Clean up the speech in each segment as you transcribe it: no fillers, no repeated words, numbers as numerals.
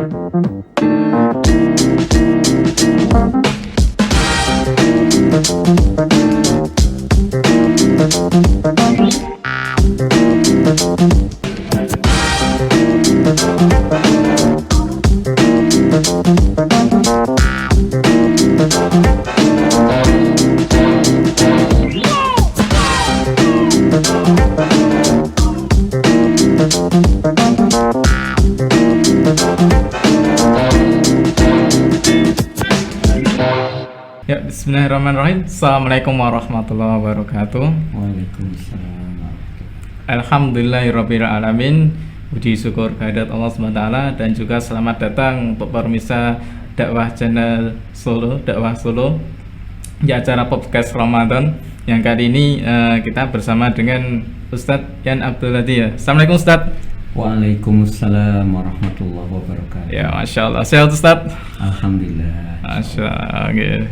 Ya, bismillahirrahmanirrahim. Assalamualaikum warahmatullahi wabarakatuh. Waalaikumsalam. Alhamdulillahirabbil alamin. Puji syukur kehadirat Allah SWT dan juga selamat datang untuk pemirsa dakwah channel Solo, dakwah Solo di acara podcast Ramadan yang kali ini kita bersama dengan Ustadz Yan Abdul Hadi ya. Assalamualaikum Ustadz. Waalaikumsalam warahmatullahi wabarakatuh. Ya, Masya Allah. Sehat Ustadz? Alhamdulillah. Masya Allah. Okay.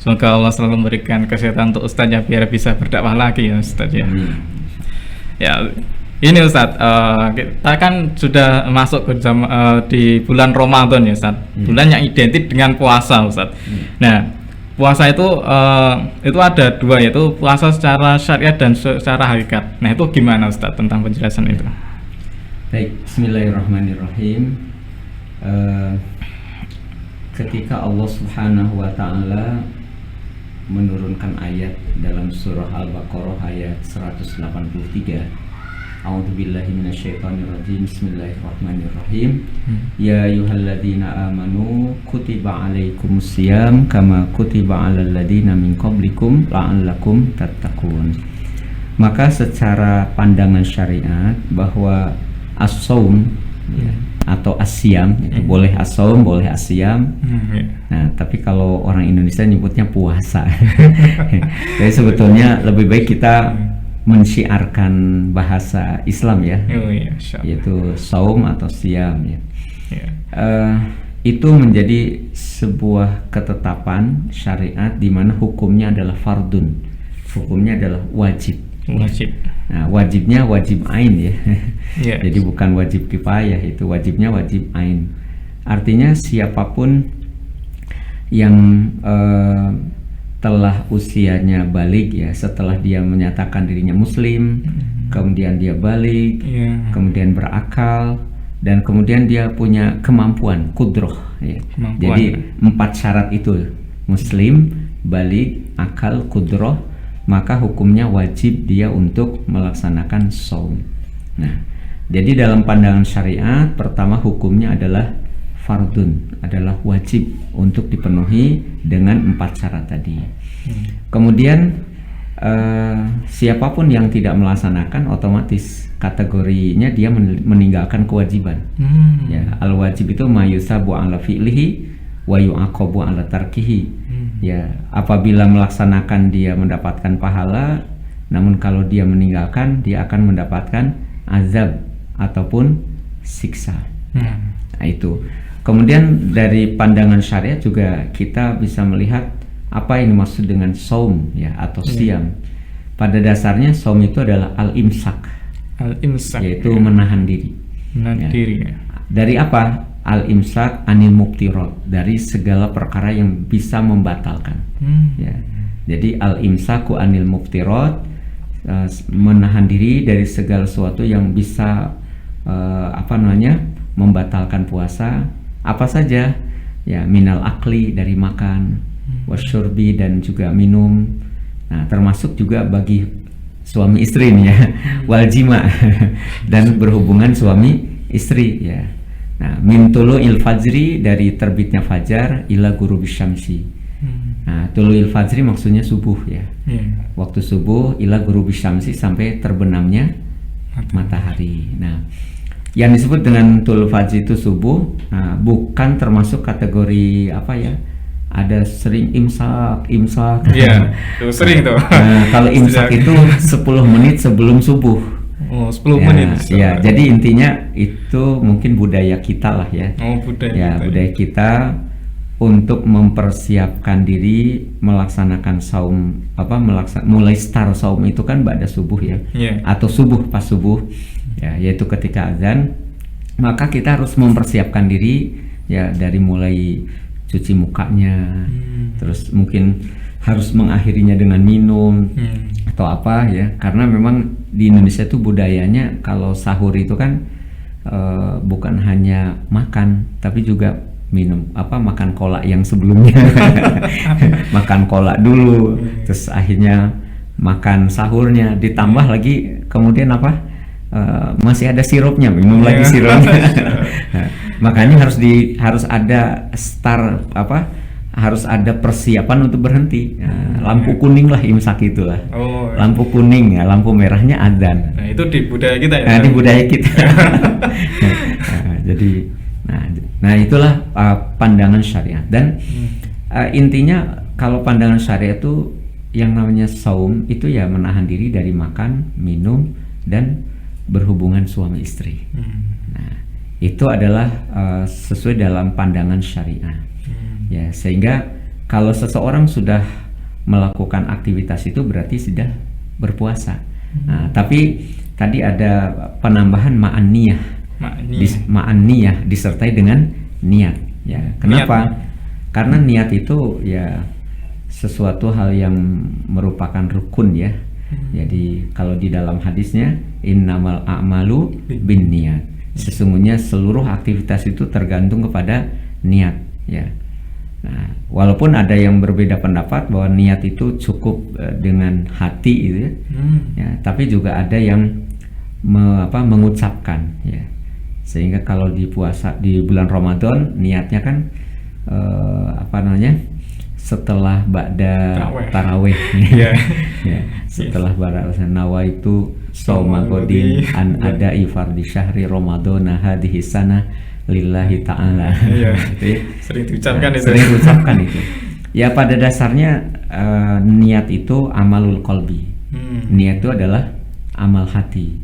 Semoga Allah selalu memberikan kesehatan untuk Ustadz ya, biar bisa berdakwah lagi ya Ustadz ya. Ya, ini Ustadz, kita kan sudah masuk ke di bulan Ramadan ya Ustadz. Bulan yang identik dengan puasa Ustadz. Nah, puasa itu ada dua, yaitu puasa secara syariat dan secara hakikat. Nah, itu gimana Ustadz tentang penjelasan itu? Baik, bismillahirrahmanirrahim. Ketika Allah Subhanahu wa Ta'ala menurunkan ayat dalam surah Al-Baqarah ayat 183, A'udzubillahi minasyaitonirrajim, bismillahirrahmanirrahim. Ya ayyuhalladzina amanu kutiba alaikumusiyam kama kutiba alal ladzina min qablikum la'allakum tattaqun. Maka secara pandangan syariat bahwa as-saum ya, atau asyam itu boleh as-saum, boleh asyam. Nah, tapi kalau orang Indonesia nyebutnya puasa. Jadi sebetulnya lebih baik kita mensyiarkan bahasa Islam ya, yaitu saum atau siam ya. Itu menjadi sebuah ketetapan syariat di mana hukumnya adalah fardun, hukumnya adalah wajib. Nah, wajibnya wajib ain ya. Jadi bukan wajib kifayah, itu wajibnya wajib ain. Artinya siapapun yang telah usianya baligh ya, setelah dia menyatakan dirinya muslim, kemudian dia baligh, kemudian berakal, dan kemudian dia punya kemampuan qudroh ya. Jadi 4 syarat itu, muslim, baligh, akal, qudroh, maka hukumnya wajib dia untuk melaksanakan saum. Nah, jadi dalam pandangan syariat, pertama hukumnya adalah fardun, adalah wajib untuk dipenuhi dengan 4 syarat tadi. Kemudian siapapun yang tidak melaksanakan, otomatis kategorinya dia meninggalkan kewajiban. Ya, al wajib itu ma yusabu ala fi'lihi wa yu'aqabu ala tarkihi. Ya, apabila melaksanakan dia mendapatkan pahala, namun kalau dia meninggalkan dia akan mendapatkan azab ataupun siksa. Nah, itu. Kemudian dari pandangan syariat juga kita bisa melihat apa yang dimaksud dengan saum ya atau siam. Pada dasarnya saum itu adalah al-imsak. Al-imsak yaitu menahan diri. Menahan diri ya. Dari apa? Al-imsak anil mubtirat, dari segala perkara yang bisa membatalkan. Ya. Jadi al-imsaku anil mubtirat, menahan diri dari segala sesuatu yang bisa membatalkan puasa. Apa saja? Ya, minal akli, dari makan, wasyurbi, dan juga minum. Nah, termasuk juga bagi suami istri nih ya, wal jima dan berhubungan suami istri ya. Nah, min tulu'il fajri, dari terbitnya fajar, ila ghurubi syamsi. Nah, tulu'il fajri maksudnya subuh ya. Waktu subuh, ila ghurubi syamsi, sampai terbenamnya matahari. Nah, yang disebut dengan tulu'il fajri itu subuh, nah, bukan termasuk kategori apa ya? Ada sering imsak. Iya, tuh sering tuh. Nah, kalau imsak itu 10 menit sebelum subuh. Oh, 10 menit. Ya, jadi intinya itu mungkin budaya kita lah ya. Budaya kita untuk mempersiapkan diri melaksanakan saum, mulai start saum itu kan ba'da subuh ya. Atau subuh, pas subuh. Ya, yaitu ketika azan. Maka kita harus mempersiapkan diri ya, dari mulai cuci mukanya, terus mungkin harus mengakhirinya dengan minum atau apa ya, karena memang di Indonesia itu budayanya kalau sahur itu kan bukan hanya makan tapi juga minum, makan kolak yang sebelumnya. Makan kolak dulu, terus akhirnya makan sahurnya, ditambah lagi kemudian masih ada sirupnya, minum lagi sirupnya. Makanya harus ada harus ada persiapan untuk berhenti. Lampu kuning lah imsak itulah. Lampu kuning ya, lampu merahnya adzan. Nah, itu di budaya kita ya. Di budaya kita. Jadi itulah pandangan syariat, dan intinya kalau pandangan syariat itu yang namanya saum itu ya menahan diri dari makan, minum, dan berhubungan suami istri. Nah, itu adalah sesuai dalam pandangan syariah. Ya, sehingga kalau seseorang sudah melakukan aktivitas itu berarti sudah berpuasa. Nah, tapi tadi ada penambahan ma'an niyah disertai dengan niat. Ya, kenapa? Karena niat itu ya sesuatu hal yang merupakan rukun ya. Jadi kalau di dalam hadisnya innamal a'malu binniyat. Sesungguhnya seluruh aktivitas itu tergantung kepada niat ya. Nah, walaupun ada yang berbeda pendapat bahwa niat itu cukup dengan hati itu ya. Ya, tapi juga ada yang mengucapkan ya. Sehingga kalau di puasa di bulan Ramadan niatnya kan setelah ba'da tarawih ya. Setelah ba'da nawaitu shauma ghadin an ada'i fardhi syahri ramadhana hadhihi sana lillahi ta'ala. Sering diucapkan itu. Sering diucapkan itu. Ya, pada dasarnya niat itu amalul qalbi. Niat itu adalah amal hati.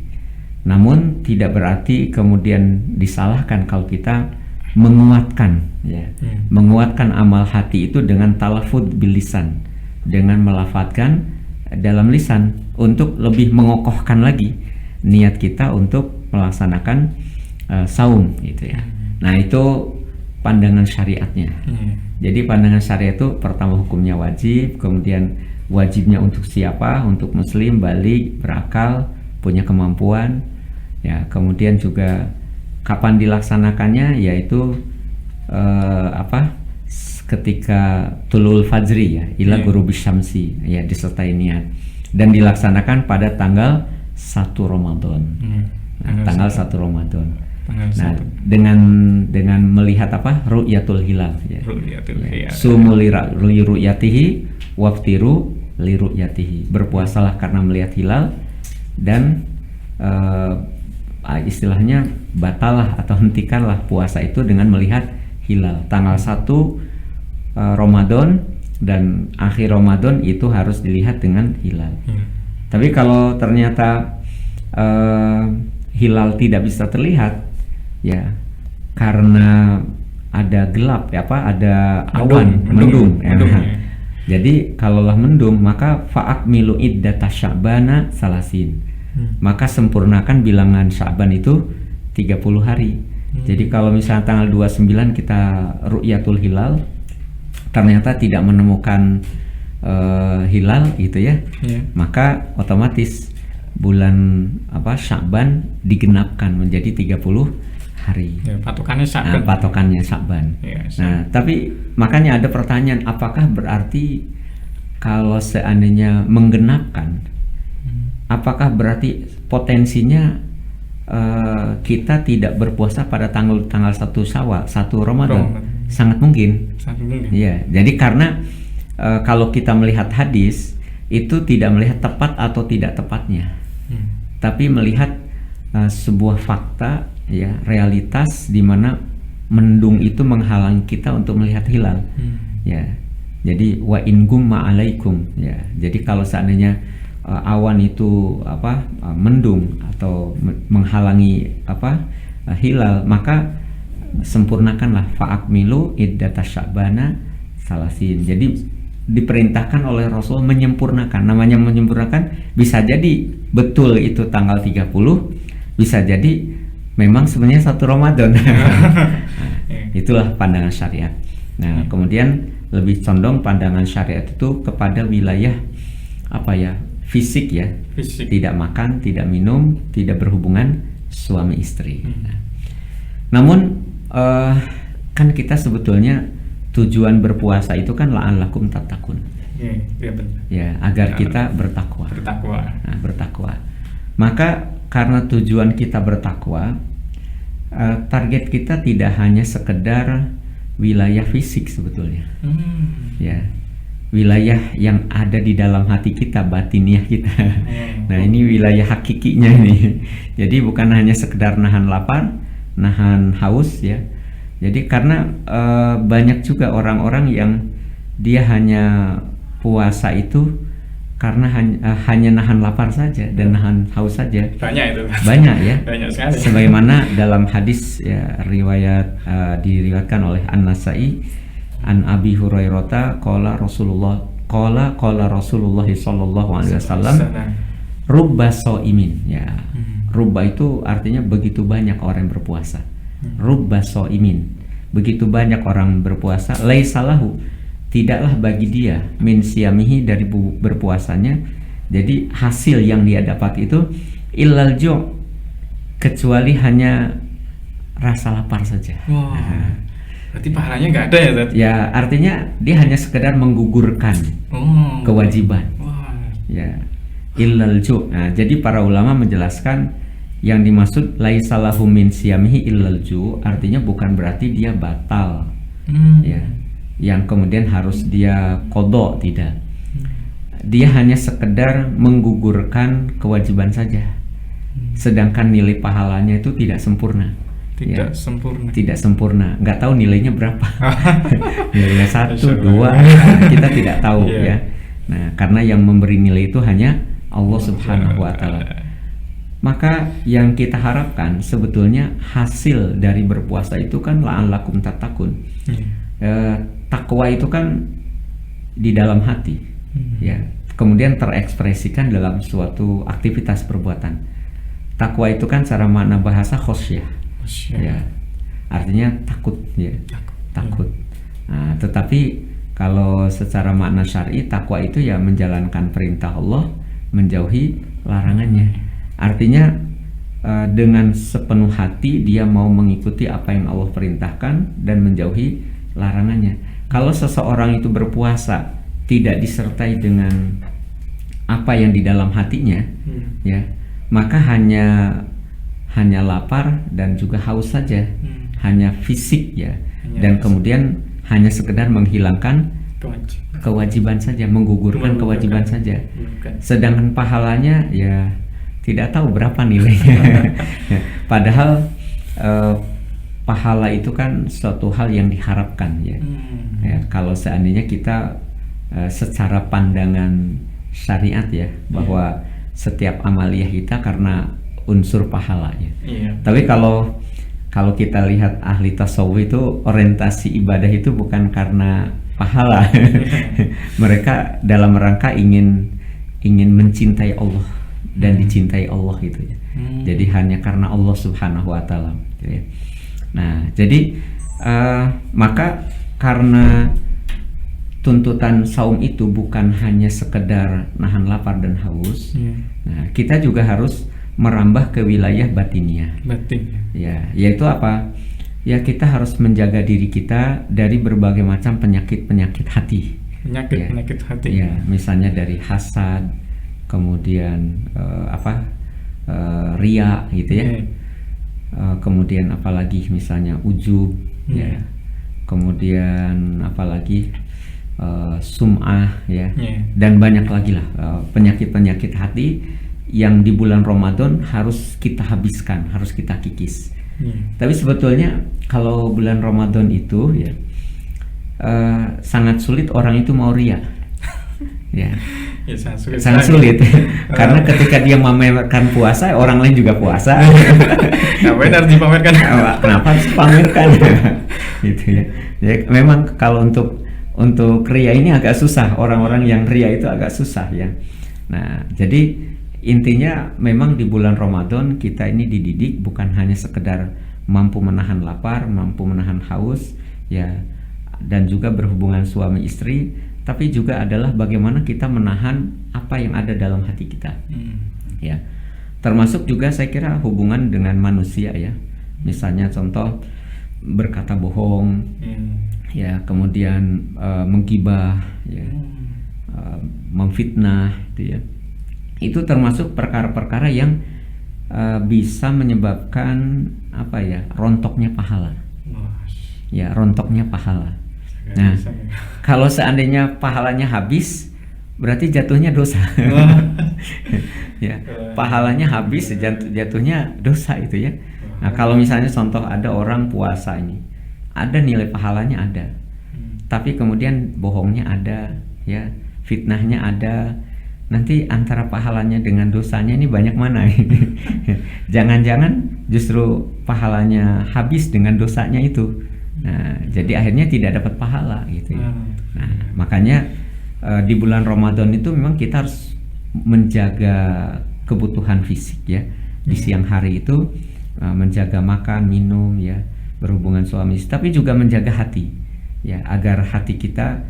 Namun tidak berarti kemudian disalahkan kalau kita menguatkan ya. Menguatkan amal hati itu dengan talafud bil lisan, dengan melafadzkan dalam lisan untuk lebih mengokohkan lagi niat kita untuk melaksanakan saum gitu ya. Nah, itu pandangan syariatnya. Jadi pandangan syariat itu pertama hukumnya wajib, kemudian wajibnya untuk siapa? Untuk muslim, baligh, berakal, punya kemampuan. Ya, kemudian juga kapan dilaksanakannya, yaitu ketika tulul fajri ya, ila ghurubis syamsi ya, disertai niat, dan dilaksanakan pada tanggal 1 Ramadan. Tanggal 1 Ramadan. Nah, dengan melihat ru'yatul hilal ya. Sumu li ru'yatihi waftiru li ru'yatihi. Berpuasalah karena melihat hilal, dan istilahnya batalah atau hentikanlah puasa itu dengan melihat hilal. Tanggal 1 Ramadan dan akhir Ramadan itu harus dilihat dengan hilal. Tapi kalau ternyata hilal tidak bisa terlihat ya, karena ada gelap ada awan mendung. Jadi kalaulah mendung, maka fa'akmilu iddata sya'bana salasin. Maka sempurnakan bilangan Sya'ban itu 30 hari. Jadi kalau misalnya tanggal 29 kita ru'yatul hilal, ternyata tidak menemukan hilal gitu ya, maka otomatis bulan Sya'ban digenapkan menjadi 30 hari. Ya, patokannya Sya'ban. Patokannya Sya'ban. Nah, tapi makanya ada pertanyaan, apakah berarti kalau seandainya menggenapkan, apakah berarti potensinya kita tidak berpuasa pada tanggal 1 Syawal, 1 Ramadan? Sangat mungkin. Iya, jadi karena kalau kita melihat hadis itu tidak melihat tepat atau tidak tepatnya, tapi melihat sebuah fakta ya, realitas di mana mendung itu menghalangi kita untuk melihat hilal. Ya. Jadi wa in gumma alaikum ya. Jadi kalau seandainya awan itu mendung atau menghalangi hilal, maka sempurnakanlah fa'akmilu iddata sya'bana salasin. Jadi diperintahkan oleh Rasul menyempurnakan. Namanya menyempurnakan, bisa jadi betul itu tanggal 30, bisa jadi memang sebenarnya 1 Ramadan. Itulah pandangan syariat. Nah, kemudian lebih condong pandangan syariat itu kepada wilayah fisik ya. Fisik. Tidak makan, tidak minum, tidak berhubungan suami istri. Nah, namun kan kita sebetulnya tujuan berpuasa itu kan la'allakum tattaqun. Iya benar. Ya, agar kita bertakwa. Nah, bertakwa. Maka karena tujuan kita bertakwa, target kita tidak hanya sekedar wilayah fisik sebetulnya. Ya, wilayah yang ada di dalam hati kita, batiniah kita. Nah, ini wilayah hakikinya nih. Jadi bukan hanya sekedar nahan lapar, nahan haus ya. Jadi karena banyak juga orang-orang yang dia hanya puasa itu karena hanya nahan lapar saja dan nahan haus saja. Banyak ya. Banyak sekali. Sebagaimana dalam hadis ya, riwayat diriwayatkan oleh An-Nasa'i an Abi Hurairah qala Rasulullah sallallahu alaihi wasallam rubba shaimin ya. Rubba itu artinya begitu banyak orang yang berpuasa. Rubba shaimin, begitu banyak orang berpuasa, laisalahu, tidaklah bagi dia min siyamihi, dari berpuasanya. Jadi hasil yang dia dapat itu illal ju', kecuali hanya rasa lapar saja. Berarti pahalanya nggak ada ya, Zat? Ya, artinya dia hanya sekedar menggugurkan kewajiban. Ya, illal ju'. Nah, jadi para ulama menjelaskan yang dimaksud laisalahu min siyamihi illal ju', artinya bukan berarti dia batal. Ya, yang kemudian harus dia qadha, tidak. Dia hanya sekedar menggugurkan kewajiban saja. Sedangkan nilai pahalanya itu tidak sempurna. Tidak sempurna. Nggak tahu nilainya berapa. Nilainya 1, 2, kita tidak tahu ya. Nah, karena yang memberi nilai itu hanya Allah Subhanahu wa taala. Maka yang kita harapkan sebetulnya hasil dari berpuasa itu kan la'allakum tattaqun. Takwa itu kan di dalam hati, ya. Kemudian terekspresikan dalam suatu aktivitas perbuatan. Takwa itu kan secara makna bahasa khosyah, ya. Artinya takut, ya. Takut. Nah, tetapi kalau secara makna syar'i, takwa itu ya menjalankan perintah Allah, menjauhi larangannya. Artinya dengan sepenuh hati dia mau mengikuti apa yang Allah perintahkan dan menjauhi larangannya. Kalau seseorang itu berpuasa tidak disertai dengan apa yang di dalam hatinya, ya, maka hanya lapar dan juga haus saja, hanya fisik ya, dan kemudian hanya sekedar menghilangkan kewajiban saja, menggugurkan kewajiban saja. Sedangkan pahalanya ya tidak tahu berapa nilainya. Padahal pahala itu kan suatu hal yang diharapkan ya. Ya, kalau seandainya kita secara pandangan syariat ya, bahwa setiap amaliyah kita karena unsur pahala ya. Tapi kalau kita lihat ahli tasawuf itu orientasi ibadah itu bukan karena pahala. Mereka dalam rangka ingin mencintai Allah dan dicintai Allah gitu ya. Jadi hanya karena Allah Subhanahu wa taala gitu ya. Nah, jadi maka karena tuntutan saum itu bukan hanya sekedar nahan lapar dan haus, nah kita juga harus merambah ke wilayah batiniah. Ya, yaitu apa? Ya, kita harus menjaga diri kita dari berbagai macam penyakit hati. Penyakit hati. Ya, misalnya dari hasad, kemudian riya gitu ya. Kemudian apalagi misalnya ujub, ya. Kemudian apalagi sum'ah ya. Dan banyak lagi lah penyakit-penyakit hati yang di bulan Ramadan harus kita habiskan, harus kita kikis. Tapi sebetulnya kalau bulan Ramadan itu ya sangat sulit orang itu mau riya. Ya, sangat sulit. Karena ketika dia memamerkan puasa, orang lain juga puasa. Ngapain harus dipamerkan? Kenapa harus dipamerkan? Gitu ya. Jadi memang kalau untuk ria ini agak susah. Orang-orang yang ria itu agak susah ya. Nah, jadi intinya memang di bulan Ramadan kita ini dididik bukan hanya sekedar mampu menahan lapar, mampu menahan haus, ya, dan juga berhubungan suami istri, tapi juga adalah bagaimana kita menahan apa yang ada dalam hati kita. Ya. Termasuk juga saya kira hubungan dengan manusia ya. Misalnya contoh berkata bohong, ya, kemudian menggibah, ya, memfitnah, gitu ya. Itu termasuk perkara-perkara yang bisa menyebabkan apa ya, rontoknya pahala. Ya, rontoknya pahala. Nah, kalau seandainya pahalanya habis, berarti jatuhnya dosa. Ya, pahalanya habis, jatuhnya dosa itu ya. Nah, kalau misalnya contoh ada orang puasa ini, ada nilai pahalanya ada, tapi kemudian bohongnya ada, ya, fitnahnya ada, nanti antara pahalanya dengan dosanya ini banyak mana? Jangan-jangan justru pahalanya habis dengan dosanya itu. Nah, jadi akhirnya tidak dapat pahala gitu ya. Nah, makanya di bulan Ramadan itu memang kita harus menjaga kebutuhan fisik ya. Di siang hari itu menjaga makan, minum ya, berhubungan suami istri, tapi juga menjaga hati ya, agar hati kita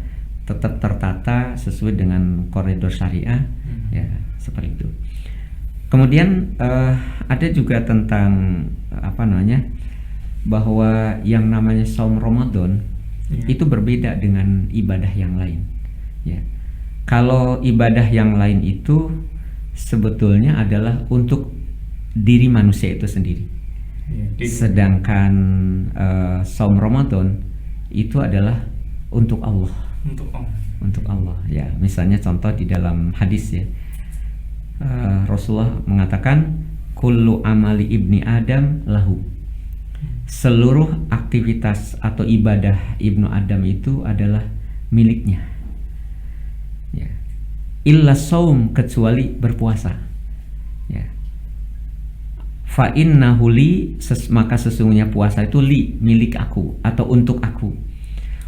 tetap tertata sesuai dengan koridor syariah ya, seperti itu. Kemudian ada juga tentang apa namanya, bahwa yang namanya saum Ramadan itu berbeda dengan ibadah yang lain ya. Kalau ibadah yang lain itu sebetulnya adalah untuk diri manusia itu sendiri, sedangkan saum Ramadan itu adalah untuk Allah. Untuk Allah ya. Misalnya contoh di dalam hadis ya, Rasulullah mengatakan kullu amali ibni Adam lahu, seluruh aktivitas atau ibadah ibnu Adam itu adalah miliknya ya, illa saum, kecuali berpuasa ya. Fa innahu li, maka sesungguhnya puasa itu li, milik aku atau untuk aku,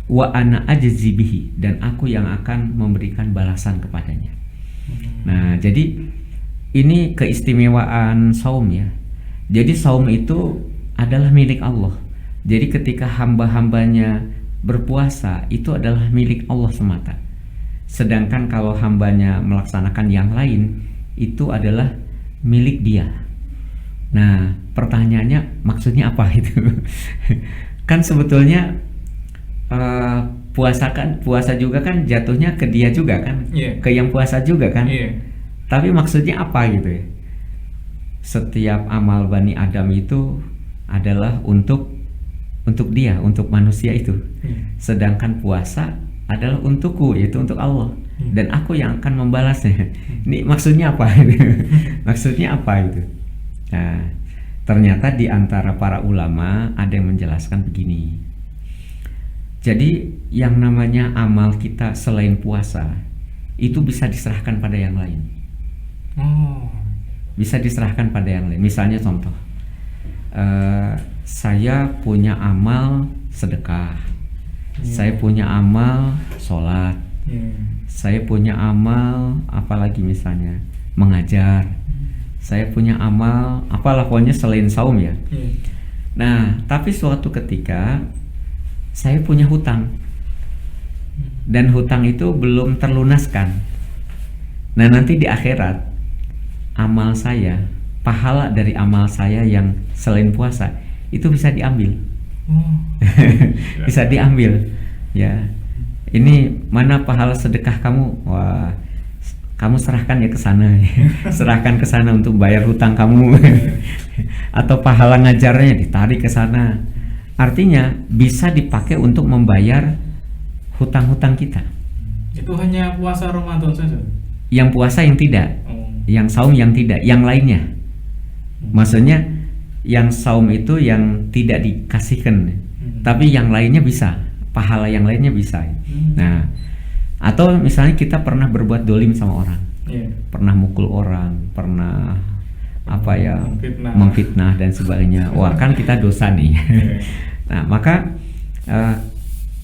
wa ana ajzi bihi, dan aku yang akan memberikan balasan kepadanya. Nah, jadi ini keistimewaan saum ya. Jadi saum itu adalah milik Allah. Jadi ketika hamba-hambanya berpuasa itu adalah milik Allah semata. Sedangkan kalau hambanya melaksanakan yang lain itu adalah milik dia. Nah, pertanyaannya maksudnya apa itu? Kan sebetulnya puasa juga kan jatuhnya ke dia juga kan, ke yang puasa juga kan. Tapi maksudnya apa gitu ya? Setiap amal Bani Adam itu adalah untuk dia, untuk manusia itu. Sedangkan puasa adalah untukku, yaitu untuk Allah, dan aku yang akan membalasnya. Ini maksudnya apa? Maksudnya apa itu? Nah, ternyata di antara para ulama ada yang menjelaskan begini. Jadi yang namanya amal kita selain puasa itu bisa diserahkan pada yang lain. Bisa diserahkan pada yang lain. Misalnya contoh, saya punya amal sedekah, saya punya amal sholat, saya punya amal apalagi misalnya mengajar, saya punya amal apalah pokoknya selain saum ya. Nah, tapi suatu ketika saya punya hutang dan hutang itu belum terlunaskan. Nah, nanti di akhirat amal saya, pahala dari amal saya yang selain puasa itu bisa diambil. Bisa diambil ya. Ini mana pahala sedekah kamu? Wah, kamu serahkan ya ke sana. Serahkan ke sana untuk bayar hutang kamu. Atau pahala ngajarnya ditarik ke sana. Artinya bisa dipakai untuk membayar hutang-hutang kita. Itu hanya puasa Ramadan saja? Yang puasa yang tidak, yang saum yang tidak, yang lainnya. Maksudnya yang saum itu yang tidak dikasihkan, tapi yang lainnya bisa, pahala yang lainnya bisa. Nah, atau misalnya kita pernah berbuat dolim sama orang, pernah mukul orang, pernah apa ya, memfitnah dan sebagainya. Wah, kan kita dosa nih. Nah, maka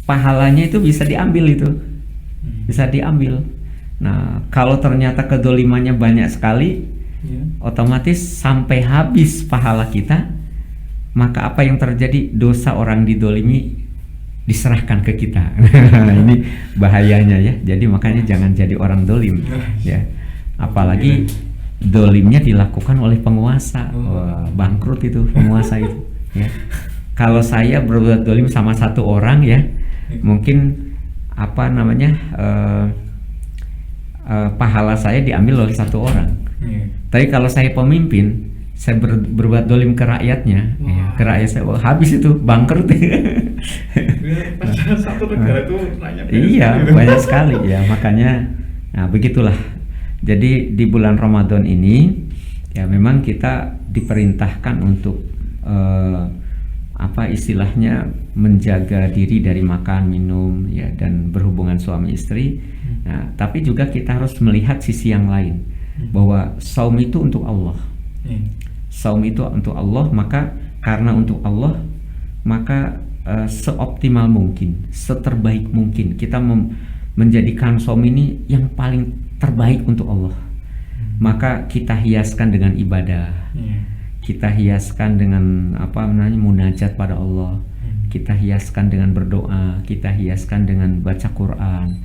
pahalanya itu bisa diambil itu, bisa diambil. Nah, kalau ternyata kedolimannya banyak sekali, otomatis sampai habis pahala kita maka apa yang terjadi? Dosa orang didolimi diserahkan ke kita. Ini bahayanya ya. Jadi makanya jangan jadi orang dolim ya. Apalagi dolimnya dilakukan oleh penguasa. Wah, bangkrut itu penguasa itu ya. Kalau saya berbuat dolim sama satu orang ya, mungkin apa namanya pahala saya diambil oleh satu orang. Tapi kalau saya pemimpin, saya berbuat dolim ke rakyatnya, ya, ke rakyat saya, habis itu bangkrut. Satu negara itu iya banyak sekali ya, makanya nah begitulah. Jadi di bulan Ramadan ini ya memang kita diperintahkan untuk apa istilahnya menjaga diri dari makan minum ya dan berhubungan suami istri. Nah, tapi juga kita harus melihat sisi yang lain bahwa saum itu untuk Allah. Saum itu untuk Allah, maka karena untuk Allah maka seoptimal mungkin, seterbaik mungkin kita menjadikan saum ini yang paling terbaik untuk Allah. Maka kita hiaskan dengan ibadah. Kita hiaskan dengan apa namanya munajat pada Allah. Kita hiaskan dengan berdoa, kita hiaskan dengan baca Quran.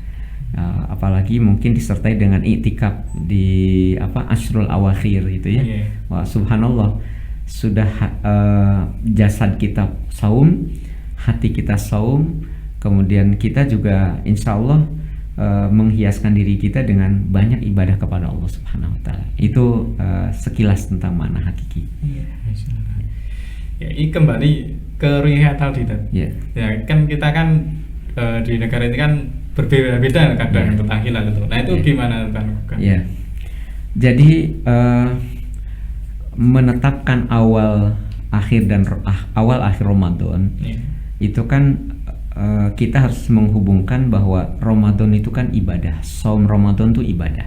Apalagi mungkin disertai dengan iktikaf di apa asyrul awakhir itu ya. Wah, subhanallah, sudah jasad kita saum, hati kita saum, kemudian kita juga insya Allah menghiaskan diri kita dengan banyak ibadah kepada Allah Subhanahu wa taala. Itu sekilas tentang makna hakiki. Ya, ini kembali ke ru'yah tadi. Ya, kan kita kan di negara ini kan berbeda-beda kadang tentang hilal itu. Nah, itu gimana kan? Ya. Jadi menetapkan awal akhir Ramadan itu kan kita harus menghubungkan bahwa Ramadan itu kan ibadah, saum Ramadan itu ibadah.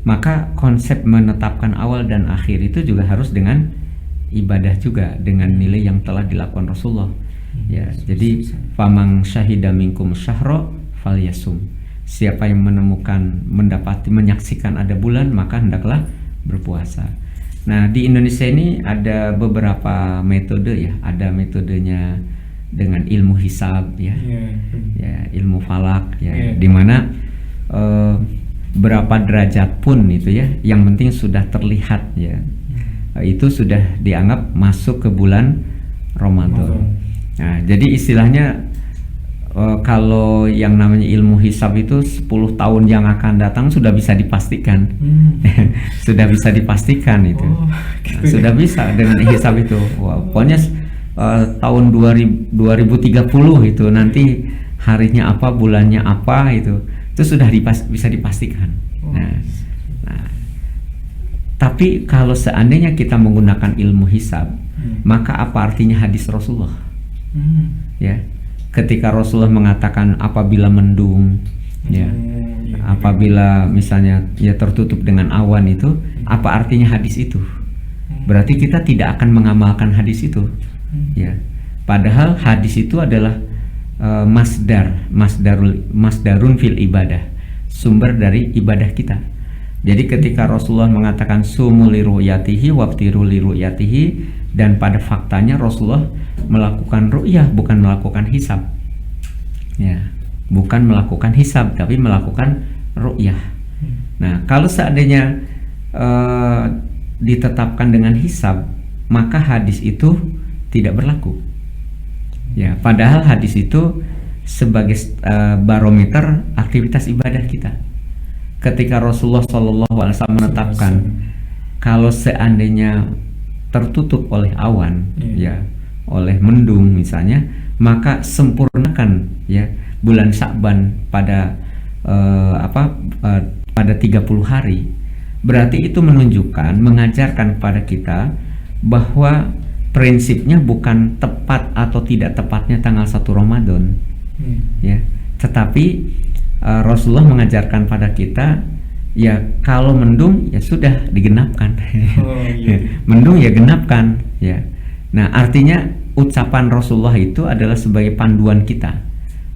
Maka konsep menetapkan awal dan akhir itu juga harus dengan ibadah juga, dengan nilai yang telah dilakukan Rasulullah. Ya, jadi famang syahida minkum syahra falyasum. Siapa yang menyaksikan ada bulan, maka hendaklah berpuasa. Nah, di Indonesia ini ada beberapa metode ya, ada metodenya dengan ilmu hisab ya, ya ilmu falak ya, dimana berapa derajat pun itu ya, yang penting sudah terlihat ya, itu sudah dianggap masuk ke bulan Ramadan. Nah, jadi istilahnya kalau yang namanya ilmu hisab itu 10 tahun yang akan datang sudah bisa dipastikan. Sudah bisa dipastikan itu. Nah, sudah bisa dengan hisab itu. Wah, pokoknya tahun 2030 itu nanti harinya apa, bulannya apa itu sudah bisa dipastikan. Nah, tapi kalau seandainya kita menggunakan ilmu hisab, maka apa artinya hadis Rasulullah? Ya, ketika Rasulullah mengatakan apabila mendung, ya, apabila misalnya ya tertutup dengan awan itu, apa artinya hadis itu? Berarti kita tidak akan mengamalkan hadis itu. Ya, padahal hadis itu adalah masdarun fil ibadah, sumber dari ibadah kita. Jadi ketika Rasulullah mengatakan sumu li ru'yatihi waftiru li ru'yatihi, dan pada faktanya Rasulullah melakukan ru'yah, bukan melakukan hisab. Ya, bukan melakukan hisab tapi melakukan ru'yah. Nah, kalau seandainya ditetapkan dengan hisab, maka hadis itu tidak berlaku. Ya, padahal hadis itu sebagai barometer aktivitas ibadah kita. Ketika Rasulullah SAW menetapkan kalau seandainya tertutup oleh awan, ya, oleh mendung misalnya, maka sempurnakan ya bulan Sya'ban pada pada 30 hari. Berarti itu menunjukkan, mengajarkan kepada kita bahwa prinsipnya bukan tepat atau tidak tepatnya tanggal 1 Ramadan. Ya, tetapi Rasulullah mengajarkan pada kita, ya kalau mendung ya sudah digenapkan. Mendung ya genapkan ya. Nah, artinya ucapan Rasulullah itu adalah sebagai panduan kita.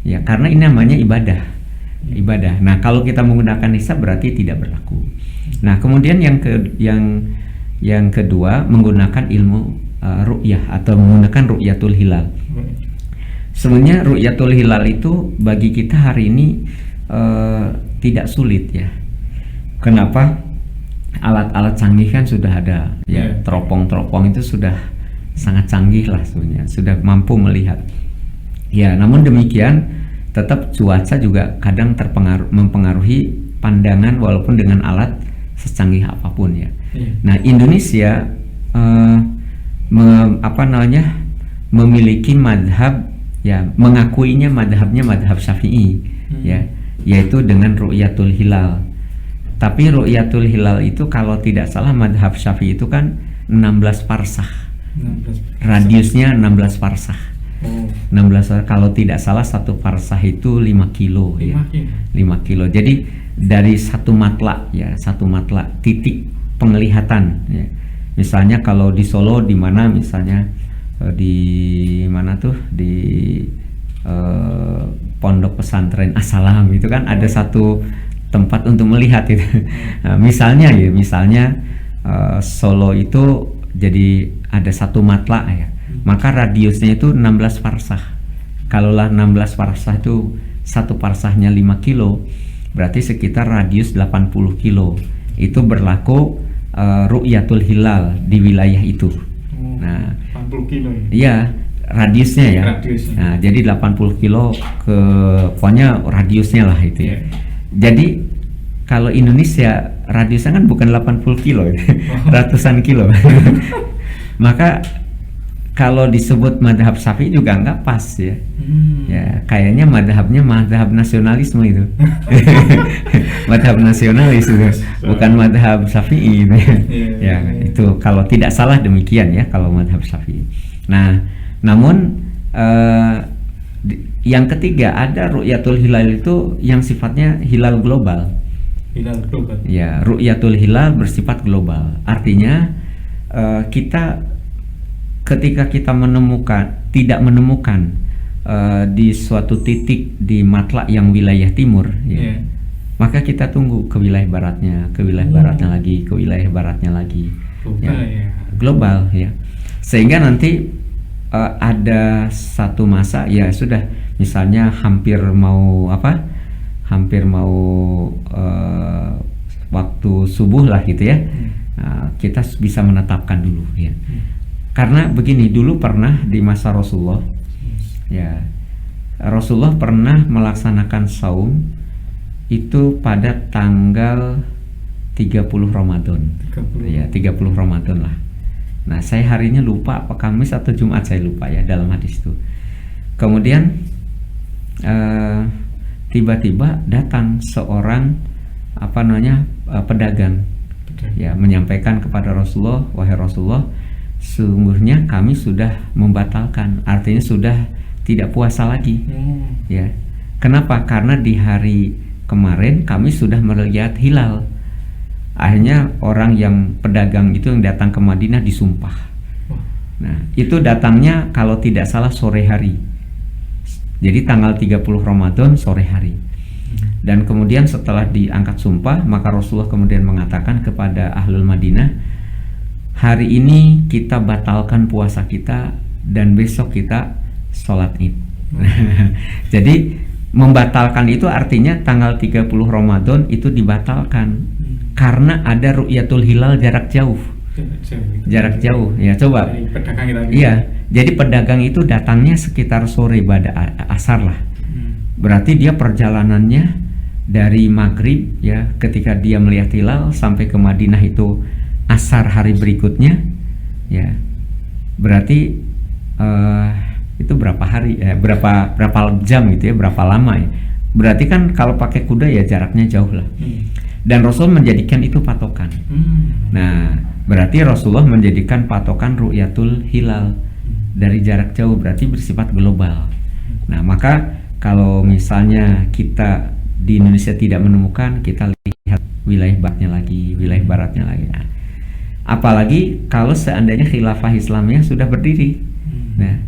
Ya, karena ini namanya ibadah. Nah, kalau kita menggunakan hisab berarti tidak berlaku. Nah, kemudian yang kedua menggunakan ilmu ru'yah atau menggunakan ru'yatul hilal. Sebenarnya ru'yatul hilal itu bagi kita hari ini tidak sulit ya. Kenapa? Alat-alat canggih kan sudah ada ya, teropong-teropong itu sudah sangat canggih lah sebenarnya, sudah mampu melihat. Ya, namun demikian tetap cuaca juga kadang mempengaruhi pandangan walaupun dengan alat secanggih apapun ya. Nah, Indonesia memiliki madhab ya, mengakuinya madhabnya madhab Syafi'i ya, yaitu dengan ru'yatul hilal. Tapi ru'yatul hilal itu kalau tidak salah madhab Syafi'i itu kan 16 farsah. Radiusnya 16 farsah. 16, kalau tidak salah satu farsah itu 5 kilo ya. 5 kilo. Jadi dari satu matlak ya, satu matlak titik penglihatan ya. Misalnya kalau di Solo di mana misalnya di mana tuh di pondok pesantren As-Salam itu kan ada satu tempat untuk melihat itu. Nah, misalnya Solo itu jadi ada satu matlak ya, maka radiusnya itu 16 farsah. Kalaulah 16 farsah itu satu farsahnya 5 kilo, berarti sekitar radius 80 kilo. Itu berlaku ru'yatul hilal di wilayah itu. Nah, 80 kilo ya? Iya, radiusnya ya. Nah, jadi 80 kilo ke pokoknya radiusnya lah itu ya. Jadi kalau Indonesia radiusnya kan bukan 80 kilo ya. Ratusan kilo. Maka kalau disebut madhab Syafi'i juga nggak pas ya. Ya, kayaknya madhabnya madhab nasionalisme itu. Madhab nasionalis itu, bukan madhab Syafi'i itu. Ya, itu kalau tidak salah demikian ya kalau madhab Syafi'i. Nah, namun yang ketiga ada ru'yatul hilal itu yang sifatnya hilal global. Hilal global. Ya, ru'yatul hilal bersifat global. Artinya kita ketika kita tidak menemukan di suatu titik di matlak yang wilayah timur ya, maka kita tunggu ke wilayah baratnya, ke wilayah baratnya lagi, ke wilayah baratnya lagi. Global ya. Sehingga nanti ada satu masa ya sudah, misalnya hampir mau waktu subuh lah gitu ya. Nah, kita bisa menetapkan dulu ya. Karena begini, dulu pernah di masa Rasulullah ya, Rasulullah pernah melaksanakan saum itu pada tanggal 30 Ramadan. 30. Ya, 30 Ramadan lah. Nah, saya harinya lupa apa Kamis atau Jumat, saya lupa ya dalam hadis itu. Kemudian tiba-tiba datang seorang pedagang ya, menyampaikan kepada Rasulullah, wahai Rasulullah, sungguhnya kami sudah membatalkan, artinya sudah tidak puasa lagi. Ya. Kenapa? Karena di hari kemarin kami sudah melihat hilal. Akhirnya orang yang pedagang itu yang datang ke Madinah disumpah. Nah, itu datangnya kalau tidak salah sore hari. Jadi tanggal 30 Ramadan sore hari. Dan kemudian setelah diangkat sumpah, maka Rasulullah kemudian mengatakan kepada Ahlul Madinah, hari ini kita batalkan puasa kita dan besok kita sholat Id. Jadi membatalkan itu artinya tanggal 30 Ramadan itu dibatalkan karena ada ru'yatul hilal jarak jauh. Jarak jauh ya, coba. Iya, jadi pedagang itu datangnya sekitar sore pada asar lah. Berarti dia perjalanannya dari maghrib ya, ketika dia melihat hilal sampai ke Madinah itu asar hari berikutnya ya. Berarti itu berapa hari berapa jam gitu ya, berapa lama ya. Berarti kan kalau pakai kuda ya jaraknya jauh lah. Dan Rasul menjadikan itu patokan. Nah, berarti Rasulullah menjadikan patokan ru'yatul hilal dari jarak jauh, berarti bersifat global. Nah, maka kalau misalnya kita di Indonesia tidak menemukan, kita lihat wilayah baratnya lagi, wilayah baratnya lagi. Nah, apalagi kalau seandainya khilafah Islamiyah sudah berdiri. Nah,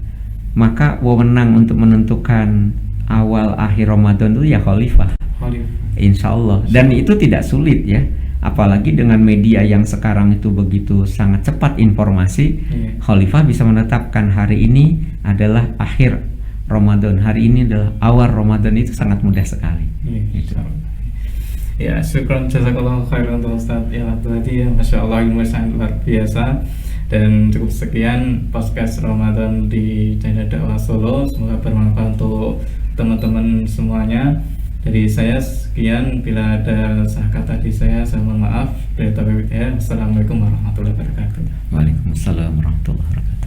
maka wewenang untuk menentukan awal akhir Ramadan itu ya khalifah. Insya Allah. Dan itu tidak sulit ya. apalagi dengan media yang sekarang itu begitu sangat cepat informasi, khalifah bisa menetapkan hari ini adalah akhir Ramadan, hari ini adalah awal Ramadan, itu sangat mudah sekali. Gitu. Ya, syukran jazakallahu khairan untuk Ustaz ya tadi ya, Masya Allah ilmu sangat luar biasa. Dan cukup sekian podcast Ramadan di channel Dakwah Solo, semoga bermanfaat untuk teman-teman semuanya. Dari saya sekian, bila ada salah kata di saya mohon maaf. Dari taufiq hidayah. Assalamualaikum warahmatullahi wabarakatuh. Waalaikumsalam warahmatullahi wabarakatuh.